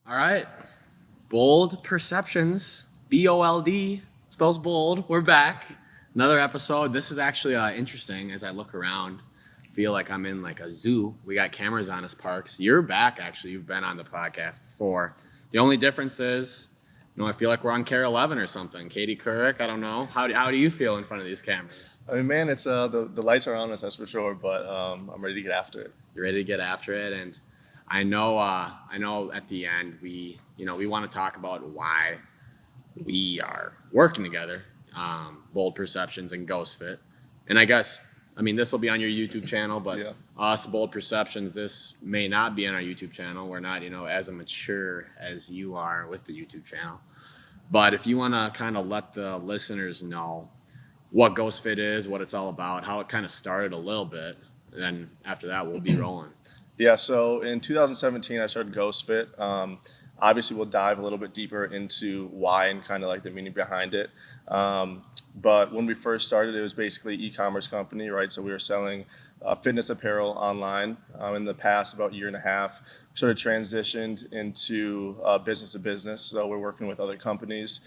All right. Bold Perceptions, BOLD, spells bold. We're back. Another episode. This is actually interesting as I look around. Feel like I'm in like a zoo. We got cameras on us, Parks. You're back, actually. You've been on the podcast before. The only difference is, I feel like we're on Care 11 or something. Katie Couric, I don't know. How do you feel in front of these cameras? I mean, man, it's the lights are on us, that's for sure. But I'm ready to get after it. You're ready to get after it, and I know at the end we want to talk about why we are working together, Bold Perceptions and Ghostfit. And this will be on your YouTube channel, but Yeah. us, Bold Perceptions, this may not be on our YouTube channel. We're not, as mature as you are with the YouTube channel. But if you want to kind of let the listeners know what Ghostfit is, what it's all about, how it kind of started a little bit, then after that, we'll be rolling. Yeah, so in 2017, I started Ghostfit. Obviously, we'll dive a little bit deeper into why and kind of like the meaning behind it. But when we first started, it was basically e-commerce company, right? So we were selling fitness apparel online. In the past about year and a half, sort of transitioned into business to business. So we're working with other companies,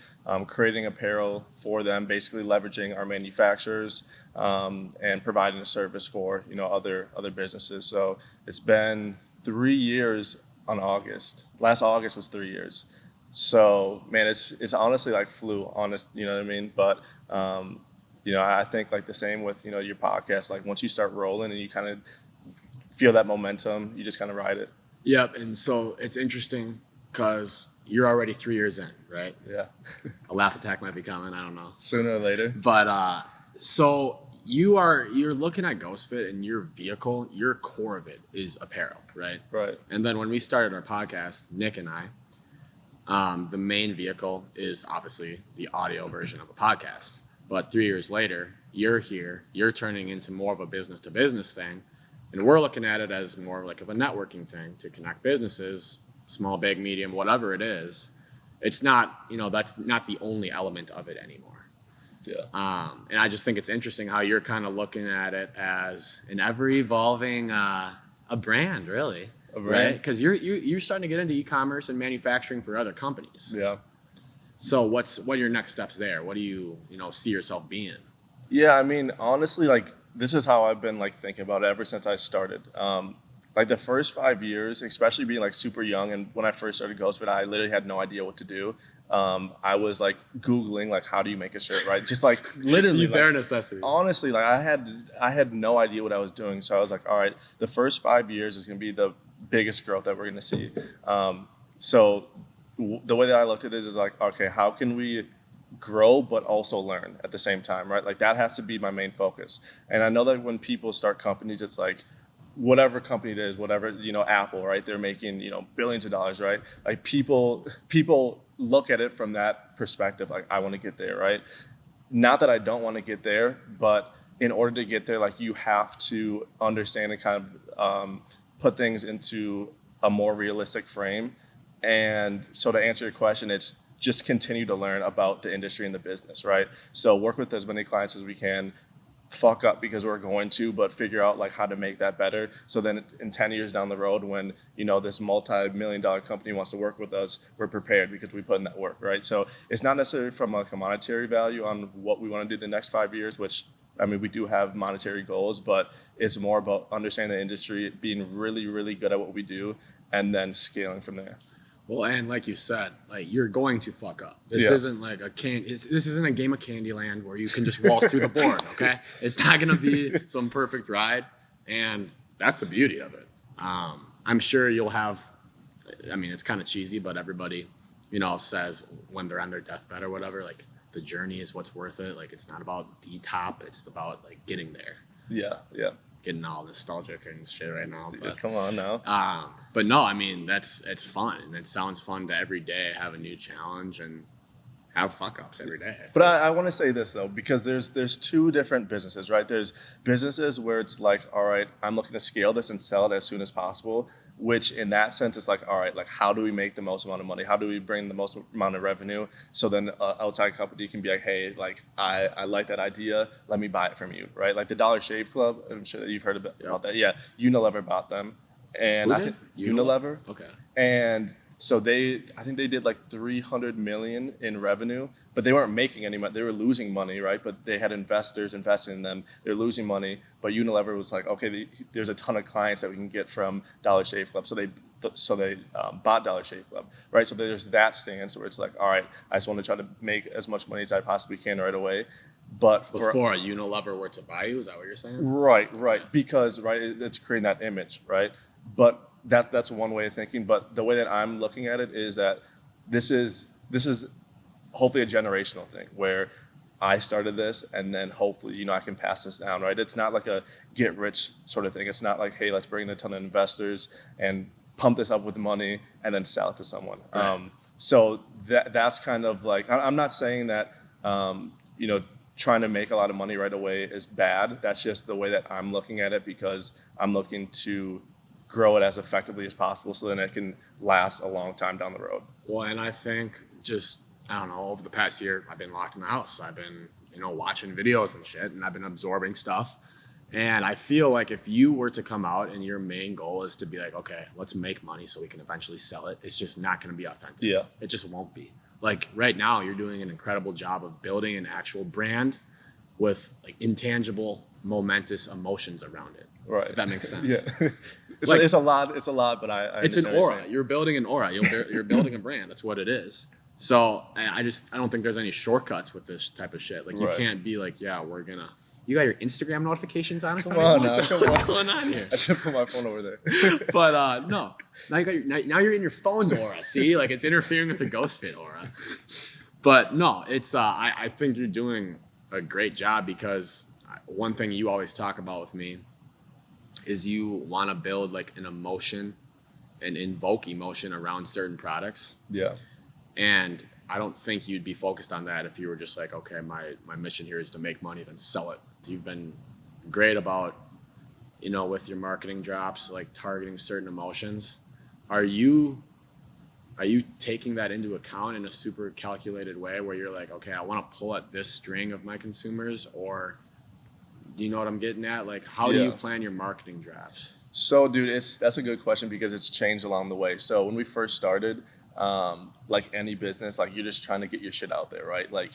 creating apparel for them, basically leveraging our manufacturers and providing a service for other businesses. So it's been 3 years on August. Last August was 3 years. So man, it's honestly like flew, honest, you know what I mean? But I think like the same with your podcast. Like once you start rolling and you kind of feel that momentum, you just kind of ride it. Yep, and so it's interesting because you're already 3 years in, right? Yeah. A laugh attack might be coming. I don't know. Sooner or later. But so you're looking at Ghostfit and your vehicle, your core of it is apparel, right? Right. And then when we started our podcast, Nick and I, the main vehicle is obviously the audio version of a podcast. But 3 years later, you're here, you're turning into more of a business to business thing. And we're looking at it as more like of a networking thing to connect businesses, small, big, medium, whatever it is. It's not, that's not the only element of it anymore. Yeah. And I just think it's interesting how you're kind of looking at it as an ever evolving a brand, really. A brand. Right? Because you're starting to get into e-commerce and manufacturing for other companies. Yeah. So what are your next steps there? What do you see yourself being? Yeah, I mean, honestly, like this is how I've been like thinking about it ever since I started. Like the first 5 years, especially being like super young, and when I first started Ghostfit, I literally had no idea what to do. I was like Googling like how do you make a shirt, right? Just like literally Bare like, necessity. honestly, like I had no idea what I was doing. So I was like, all right, the first 5 years is gonna be the biggest growth that we're gonna see. The way that I looked at it is like, okay, how can we grow but also learn at the same time, right? Like that has to be my main focus. And I know that when people start companies, it's like whatever company it is, whatever, Apple, right? They're making, billions of dollars, right? Like people look at it from that perspective, like I want to get there, right? Not that I don't want to get there, but in order to get there, like you have to understand and kind of put things into a more realistic frame. And so to answer your question, it's just continue to learn about the industry and the business, right? So work with as many clients as we can, fuck up because we're going to, but figure out like how to make that better. So then in 10 years down the road, when, this multi-million-dollar company wants to work with us, we're prepared because we put in that work, right? So it's not necessarily from a monetary value on what we want to do the next 5 years, which we do have monetary goals, but it's more about understanding the industry, being really, really good at what we do, and then scaling from there. Well, and like you said, like you're going to fuck up. This Yeah. isn't like this isn't a game of Candyland where you can just walk through the board. Okay, it's not going to be some perfect ride, and that's the beauty of it. I'm sure you'll have. It's kind of cheesy, but everybody, says when they're on their deathbed or whatever, like the journey is what's worth it. Like it's not about the top; it's about like getting there. Yeah, yeah. Getting all nostalgic and shit right now. But Come on now. But no, it's fun, and it sounds fun to every day have a new challenge and have fuck ups every day. But I want to say this though, because there's two different businesses, right? There's businesses where it's like, all right, I'm looking to scale this and sell it as soon as possible. Which in that sense, it's like, all right, like how do we make the most amount of money? How do we bring the most amount of revenue? So then outside company can be like, hey, like I like that idea. Let me buy it from you, right? Like the Dollar Shave Club. I'm sure that you've heard about that. Yeah, Unilever bought them, and Who I did? think Unilever. Okay. And So I think they did like 300 million in revenue, but they weren't making any money. They were losing money, right? But they had investors investing in them. They're losing money. But Unilever was like, okay, there's a ton of clients that we can get from Dollar Shave Club. So they bought Dollar Shave Club, right? So there's that stance where it's like, all right, I just want to try to make as much money as I possibly can right away. But before a Unilever were to buy you, is that what you're saying? Right. Because it's creating that image, right? But that's one way of thinking. But the way that I'm looking at it is that this is hopefully a generational thing where I started this and then hopefully, I can pass this down, right? It's not like a get rich sort of thing. It's not like, hey, let's bring in a ton of investors and pump this up with money and then sell it to someone. Right. So that's kind of like, I'm not saying that, trying to make a lot of money right away is bad. That's just the way that I'm looking at it because I'm looking to grow it as effectively as possible so then it can last a long time down the road. Well, and I think I don't know, over the past year, I've been locked in the house. I've been, watching videos and shit, and I've been absorbing stuff. And I feel like if you were to come out and your main goal is to be like, okay, let's make money so we can eventually sell it, it's just not going to be authentic. Yeah. It just won't be. Like right now, you're doing an incredible job of building an actual brand with like intangible, momentous emotions around it. Right. If that makes sense. Yeah. It's a lot, but I it's an understand what you're aura. saying. You're building an aura. You're building a brand. That's what it is. So I don't think there's any shortcuts with this type of shit. Like you Right. can't be like, you got your Instagram notifications on? Come on now. What's going on here? I should put my phone over there. But no, now you're in your phone's aura. See, like it's interfering with the Ghostfit aura. But no, it's I think you're doing a great job because one thing you always talk about with me is you want to build like an emotion and invoke emotion around certain products. Yeah. And I don't think you'd be focused on that if you were just like, okay, my mission here is to make money, then sell it. You've been great about, with your marketing drops, like targeting certain emotions. Are you taking that into account in a super calculated way where you're like, okay, I want to pull at this string of my consumers, or do you know what I'm getting at? Like, how do you plan your marketing drops? So, dude, that's a good question because it's changed along the way. So when we first started, like any business, like you're just trying to get your shit out there, right? Like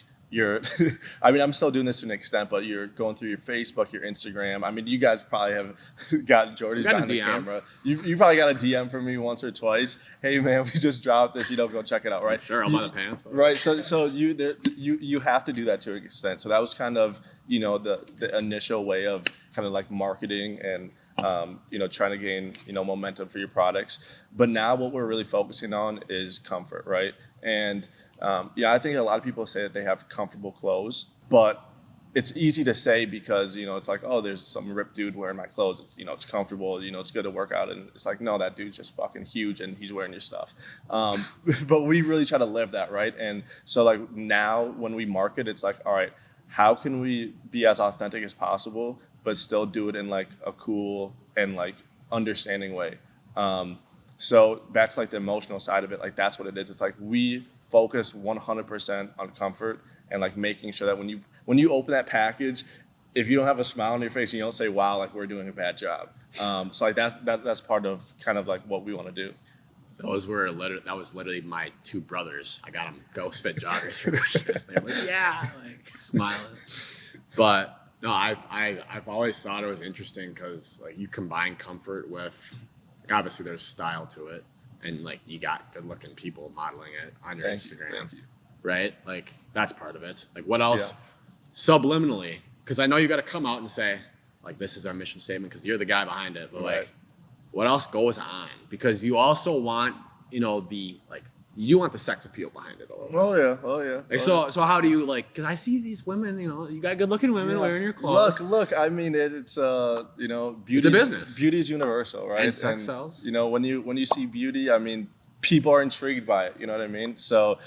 I'm still doing this to an extent, but you're going through your Facebook, your Instagram. I mean, you guys probably have got Jordy's behind the camera. You probably got a DM from me once or twice. Hey man, we just dropped this. Go check it out, right? Sure, I'll buy the pants. Right. So you have to do that to an extent. So that was kind of the initial way of kind of like marketing and trying to gain, momentum for your products. But now what we're really focusing on is comfort, right? And I think a lot of people say that they have comfortable clothes, but it's easy to say because, it's like, oh, there's some ripped dude wearing my clothes. It's comfortable, it's good to work out. And it's like, no, that dude's just fucking huge and he's wearing your stuff. But we really try to live that, right? And so like now when we market, it's like, all right, how can we be as authentic as possible, but still do it in like a cool and like understanding way? So back to like the emotional side of it, like that's what it is. It's like we focus 100% on comfort and like making sure that when you open that package, if you don't have a smile on your face and you don't say, wow, like we're doing a bad job. So like that's part of kind of like what we want to do. That was literally my two brothers. I got them Ghostfit joggers for Christmas. They're like, yeah, like smiling. But no, I've always thought it was interesting because like you combine comfort with, like, obviously there's style to it, and like you got good looking people modeling it on your Instagram, Thank you. right? Like that's part of it. Like what else subliminally? Because I know you got to come out and say like this is our mission statement because you're the guy behind it. But like what else goes on? Because you also want you want the sex appeal behind it a little bit. Oh yeah. Like, so how do you like? Because I see these women, you got good looking women wearing your clothes. Look. I mean, it's beauty. It's a business. Beauty is universal, right? And sex sells. When you see beauty, I mean, people are intrigued by it. You know what I mean? So,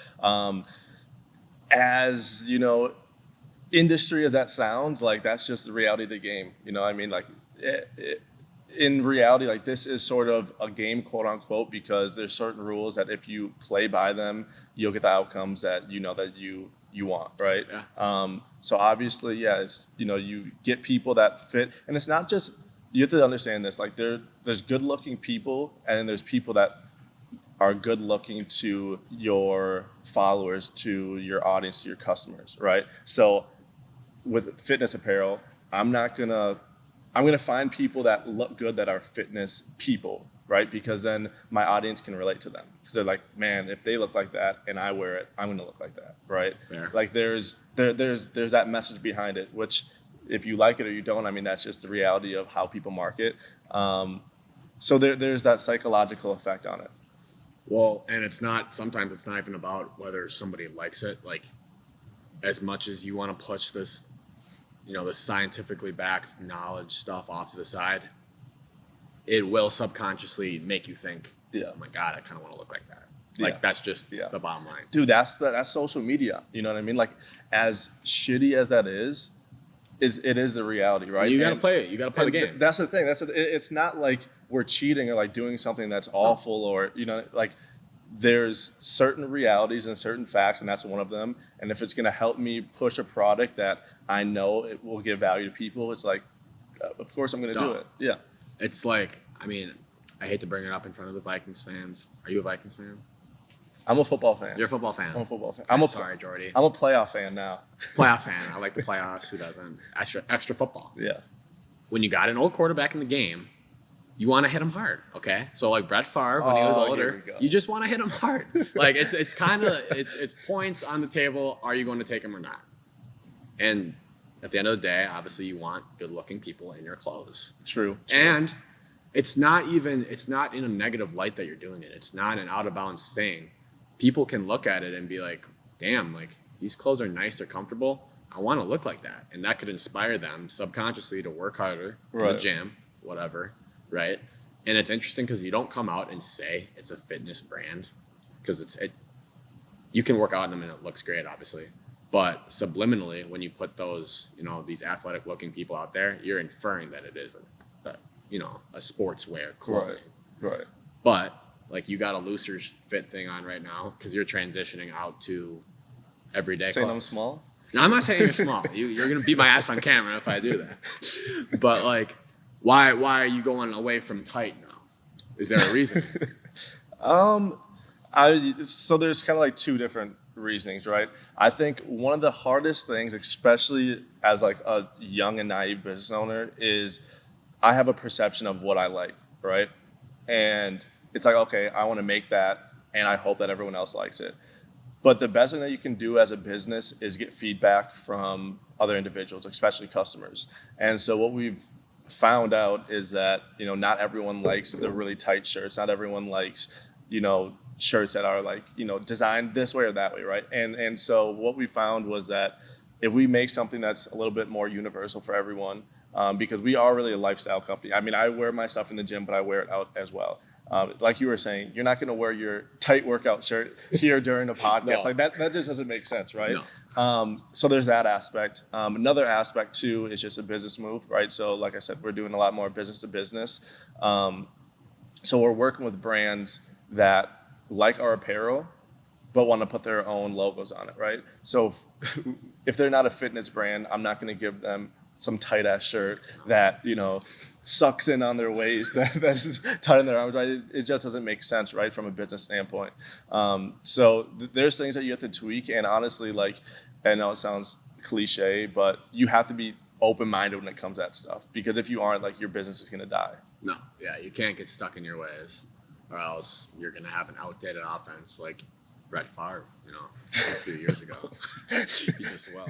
as industry as that sounds, like that's just the reality of the game. You know what I mean? Like in reality, like this is sort of a game, quote unquote, because there's certain rules that if you play by them, you'll get the outcomes that that you want, right? Yeah. So obviously, it's you get people that fit, and it's not just, you have to understand this, like there's good looking people, and then there's people that are good looking to your followers, to your audience, to your customers, right? So with fitness apparel, I'm gonna find people that look good, that are fitness people, right? Because then my audience can relate to them, because they're like, man, if they look like that and I wear it, I'm gonna look like that, right? Fair. Like there's that message behind it, which if you like it or you don't, I mean, that's just the reality of how people market. So there's that psychological effect on it. Well, and sometimes it's not even about whether somebody likes it. Like, as much as you want to push this, the scientifically backed knowledge stuff off to the side, it will subconsciously make you think, Yeah. oh my God, I kind of want to look like that. Yeah. Like, that's just Yeah. the bottom line. Dude, that's social media. You know what I mean? Like, as shitty as that is, it is the reality, right? You got to play it. You got to play the game. That's the thing. It's not like we're cheating or like doing something that's awful, or like there's certain realities and certain facts, and that's one of them. And if it's gonna help me push a product that I know it will give value to people, it's like, of course I'm gonna do it. Yeah. It's like, I mean, I hate to bring it up in front of the Vikings fans. Are you a Vikings fan? I'm a football fan. You're a football fan. I'm a football fan. Sorry, Jordy. I'm a playoff fan now. Playoff fan. I like the playoffs. Who doesn't? Extra football. Yeah. When you got an old quarterback in the game, you want to hit him hard, okay? So like Brett Favre, when he was older, you just want to hit him hard. Like it's kind of it's points on the table. Are you going to take him or not? And at the end of the day, obviously you want good-looking people in your clothes. True. And it's not in a negative light that you're doing it. It's not an out of bounds thing. People can look at it and be like, damn, like these clothes are nice, they're comfortable. I want to look like that. And that could inspire them subconsciously to work harder in the gym, whatever, right? And it's interesting because you don't come out and say it's a fitness brand, because you can work out in them and it looks great, obviously. But subliminally, when you put those, these athletic looking people out there, you're inferring that it is a sportswear clothing. Right. But like you got a looser fit thing on right now because you're transitioning out to everyday Saying clothes. I'm small? No, I'm not saying you're small. You're gonna beat my ass on camera if I do that. But like, why are you going away from tight now? Is there a reason? So there's kind of like two different reasonings, right? I think one of the hardest things, especially as like a young and naive business owner, is I have a perception of what I like, right? And it's like, okay, I want to make that, and I hope that everyone else likes it. But the best thing that you can do as a business is get feedback from other individuals, especially customers. And so what we've found out is that, not everyone likes the really tight shirts. Not everyone likes, shirts that are like, designed this way or that way, right? And so what we found was that if we make something that's a little bit more universal for everyone, because we are really a lifestyle company. I mean, I wear my stuff in the gym, but I wear it out as well. Like you were saying, you're not going to wear your tight workout shirt here during a podcast. No. Like that just doesn't make sense, right? No. So there's that aspect. Another aspect too is just a business move, right? So like I said, we're doing a lot more business to business. So we're working with brands that like our apparel, but want to put their own logos on it, right? So if they're not a fitness brand, I'm not going to give them some tight ass shirt that sucks in on their waist, that's tight in their arms, right? It just doesn't make sense, right, from a business standpoint. So there's things that you have to tweak, and honestly, like, I know it sounds cliche, but you have to be open-minded when it comes to that stuff, because if you aren't, like, your business is going to die. No, yeah, you can't get stuck in your ways, or else you're gonna have an outdated offense like Brett Favre, a few years ago. He did well.